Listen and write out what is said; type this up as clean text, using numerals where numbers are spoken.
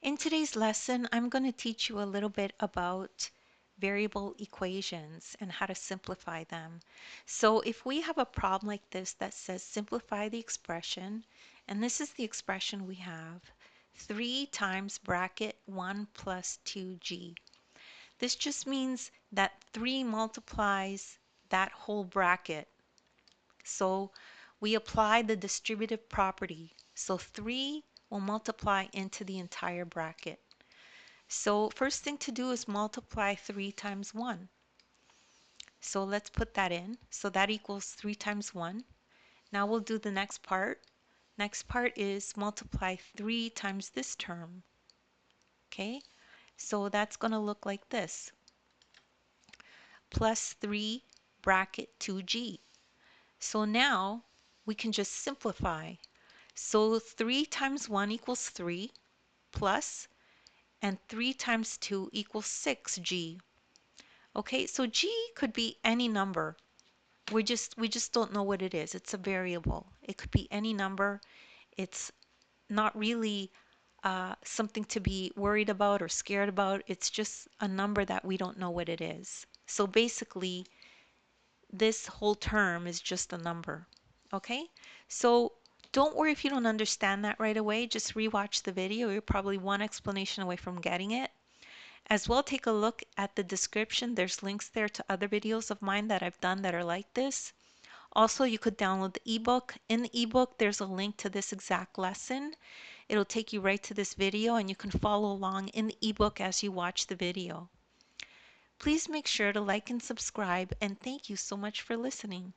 In today's lesson, I'm going to teach you a little bit about variable equations and how to simplify them. So if we have a problem like this that says simplify the expression, and this is the expression we have, 3 times bracket 1 plus 2g. This just means that 3 multiplies that whole bracket. So we apply the distributive property. So 3 will multiply into the entire bracket. So first thing to do is multiply 3 times 1. So let's put that in. So that equals 3 times 1. Now we'll do the next part. Next part is multiply 3 times this term. Okay, so that's going to look like this. Plus 3 bracket 2g. So now we can just simplify. So 3 times 1 equals 3 plus, and 3 times 2 equals 6g. Okay, so g could be any number. We just don't know what it is. It's a variable. It could be any number. It's not really something to be worried about or scared about. It's just a number that we don't know what it is. So basically, this whole term is just a number. Okay, so don't worry if you don't understand that right away. Just rewatch the video. You're probably one explanation away from getting it. As well, take a look at the description. There's links there to other videos of mine that I've done that are like this. Also, you could download the ebook. In the ebook, there's a link to this exact lesson. It'll take you right to this video, and you can follow along in the ebook as you watch the video. Please make sure to like and subscribe, and thank you so much for listening.